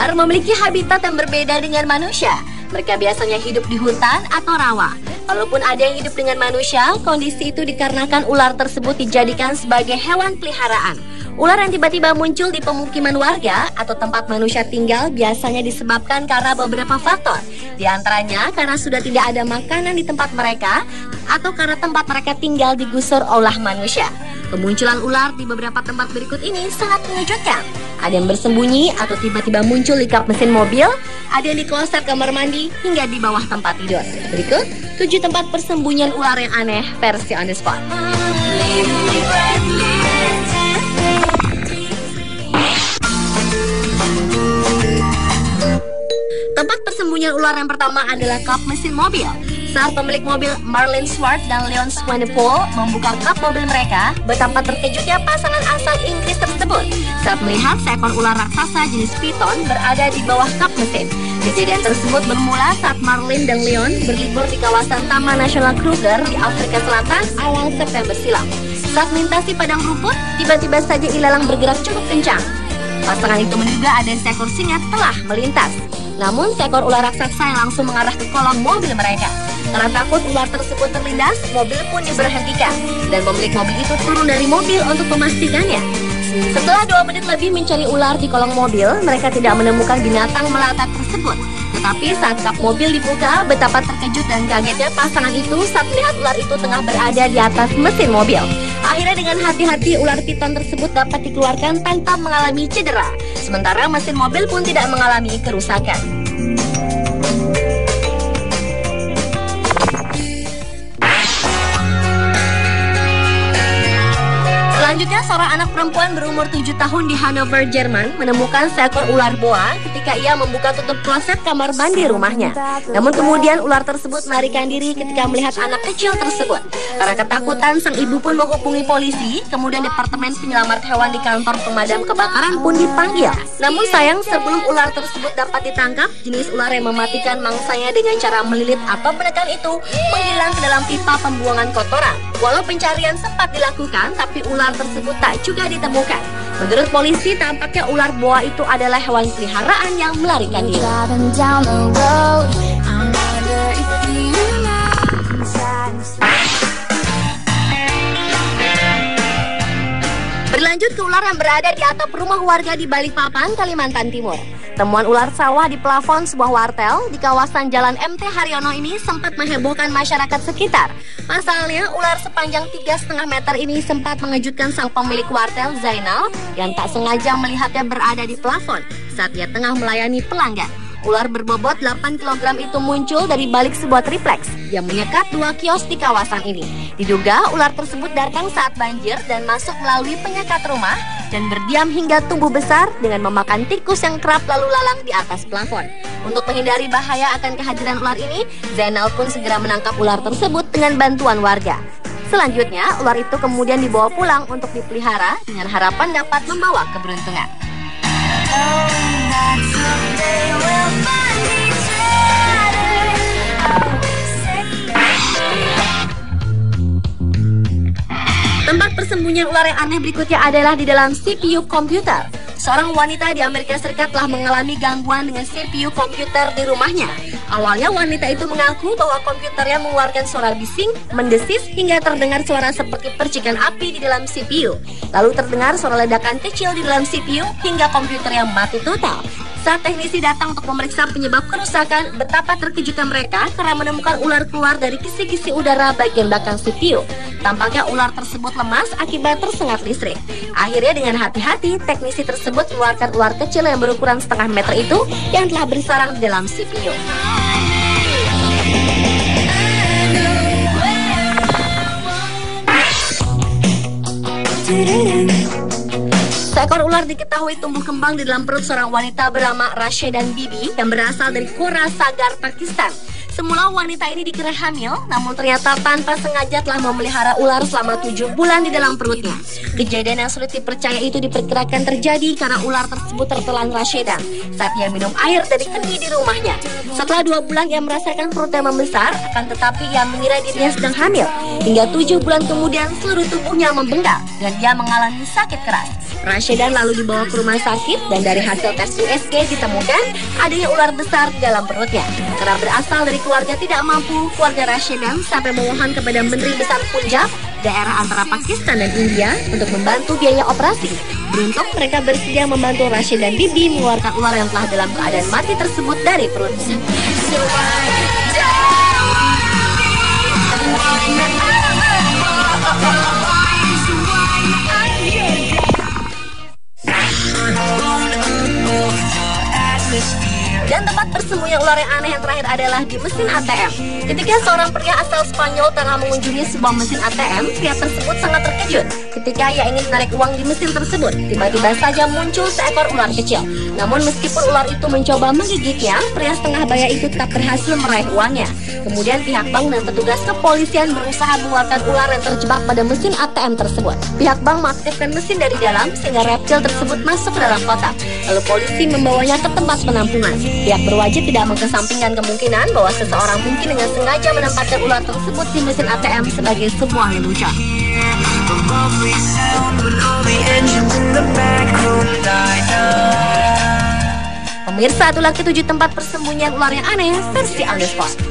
Ular memiliki habitat yang berbeda dengan manusia. Mereka biasanya hidup di hutan atau rawa. Walaupun ada yang hidup dengan manusia, kondisi itu dikarenakan ular tersebut dijadikan sebagai hewan peliharaan. Ular yang tiba-tiba muncul di pemukiman warga atau tempat manusia tinggal biasanya disebabkan karena beberapa faktor. Di antaranya karena sudah tidak ada makanan di tempat mereka atau karena tempat mereka tinggal digusur oleh manusia. Kemunculan ular di beberapa tempat berikut ini sangat mengejutkan. Ada yang bersembunyi atau tiba-tiba muncul di kap mesin mobil, ada yang di kloset kamar mandi, hingga di bawah tempat tidur. Berikut 7 tempat persembunyian ular yang aneh versi On The Spot. Tempat persembunyian ular yang pertama adalah kap mesin mobil. Saat pemilik mobil Marlene Swartz dan Leon Swanepoel membuka kap mobil mereka, betapa terkejutnya pasangan asal Inggris tersebut saat melihat seekor ular raksasa jenis piton berada di bawah kap mesin. Kejadian tersebut bermula saat Marlene dan Leon berlibur di kawasan Taman Nasional Kruger di Afrika Selatan awal September silam. Saat melintasi padang rumput, tiba-tiba saja ilalang bergerak cukup kencang. Pasangan itu menduga ada seekor singa telah melintas. Namun seekor ular raksasa yang langsung mengarah ke kolong mobil mereka. Karena takut ular tersebut terlindas, mobil pun diberhentikan dan pemilik mobil itu turun dari mobil untuk memastikannya. Setelah 2 menit lebih mencari ular di kolong mobil, mereka tidak menemukan binatang melata tersebut. Tetapi saat kap mobil dibuka, betapa terkejut dan kagetnya pasangan itu saat melihat ular itu tengah berada di atas mesin mobil. Akhirnya dengan hati-hati ular piton tersebut dapat dikeluarkan tanpa mengalami cedera. Sementara mesin mobil pun tidak mengalami kerusakan. Selanjutnya, seorang anak perempuan berumur 7 tahun di Hanover, Jerman menemukan seekor ular boa ketika ia membuka tutup kloset kamar mandi rumahnya. Namun kemudian ular tersebut melarikan diri ketika melihat anak kecil tersebut. Karena ketakutan, sang ibu pun menghubungi polisi, kemudian Departemen Penyelamat Hewan di kantor pemadam kebakaran pun dipanggil. Namun sayang, sebelum ular tersebut dapat ditangkap, jenis ular yang mematikan mangsanya dengan cara melilit atau menekan itu menghilang ke dalam pipa pembuangan kotoran. Walau pencarian sempat dilakukan, tapi ular tersebut tak juga ditemukan. Menurut polisi, tampaknya ular boa itu adalah hewan peliharaan yang melarikan diri. Berlanjut ke ular yang berada di atap rumah warga di Balikpapan, Kalimantan Timur. Temuan ular sawah di plafon sebuah wartel di kawasan Jalan MT Haryono ini sempat menghebohkan masyarakat sekitar. Pasalnya, ular sepanjang 3,5 meter ini sempat mengejutkan sang pemilik wartel, Zainal, yang tak sengaja melihatnya berada di plafon saat ia tengah melayani pelanggan. Ular berbobot 8 kg itu muncul dari balik sebuah triplex yang menyekat 2 kios di kawasan ini. Diduga ular tersebut datang saat banjir dan masuk melalui penyekat rumah dan berdiam hingga tumbuh besar dengan memakan tikus yang kerap lalu lalang di atas plafon. Untuk menghindari bahaya akan kehadiran ular ini, Zainal pun segera menangkap ular tersebut dengan bantuan warga. Selanjutnya, ular itu kemudian dibawa pulang untuk dipelihara dengan harapan dapat membawa keberuntungan. Tempat persembunyian ular yang aneh berikutnya adalah di dalam CPU komputer. Seorang wanita di Amerika Serikat telah mengalami gangguan dengan CPU komputer di rumahnya. Awalnya wanita itu mengaku bahwa komputernya mengeluarkan suara bising, mendesis, hingga terdengar suara seperti percikan api di dalam CPU. Lalu terdengar suara ledakan kecil di dalam CPU hingga komputernya mati total. Saat teknisi datang untuk memeriksa penyebab kerusakan, betapa terkejutnya mereka karena menemukan ular keluar dari kisi-kisi udara bagian belakang CPU. Tampaknya ular tersebut lemas akibat tersengat listrik. Akhirnya dengan hati-hati, teknisi tersebut mengeluarkan ular kecil yang berukuran setengah meter itu yang telah bersarang di dalam CPU. Seekor ular diketahui tumbuh kembang di dalam perut seorang wanita bernama Rashedan Bibi yang berasal dari Kora Sagar, Pakistan. Semula wanita ini dikira hamil, namun ternyata tanpa sengaja telah memelihara ular selama 7 bulan di dalam perutnya. Kejadian yang sulit dipercaya itu diperkirakan terjadi karena ular tersebut tertelan Rashedan saat ia minum air dari kendi di rumahnya. Setelah 2 bulan ia merasakan perutnya membesar, akan tetapi ia mengira dirinya sedang hamil. Hingga 7 bulan kemudian seluruh tubuhnya membengkak dan ia mengalami sakit keras. Rashedan lalu dibawa ke rumah sakit dan dari hasil tes USG ditemukan adanya ular besar di dalam perutnya. Karena berasal dari keluarga tidak mampu, keluarga Rashedan sampai memohon kepada Menteri Besar Punjab, daerah antara Pakistan dan India, untuk membantu biaya operasi. Beruntung mereka bersedia membantu Rashedan Bibi mengeluarkan ular yang telah dalam keadaan mati tersebut dari perutnya. Dan tempat persembunyian ular yang aneh yang terakhir adalah di mesin ATM. Ketika seorang pria asal Spanyol tengah mengunjungi sebuah mesin ATM, pria tersebut sangat terkejut. Ketika ia ingin menarik uang di mesin tersebut, tiba-tiba saja muncul seekor ular kecil. Namun meskipun ular itu mencoba menggigitnya, pria setengah baya itu tetap berhasil meraih uangnya. Kemudian pihak bank dan petugas kepolisian berusaha mengeluarkan ular yang terjebak pada mesin ATM tersebut. Pihak bank mengaktifkan mesin dari dalam sehingga reptil tersebut masuk ke dalam kotak. Lalu polisi membawanya ke tempat penampungan. Pihak berwajib tidak mengesampingkan kemungkinan bahwa seseorang mungkin dengan sengaja menempatkan ular tersebut di mesin ATM sebagai sebuah lelucon. Pemirsa, itulah ketujuh tempat persembunyian ular yang aneh versi Underspot.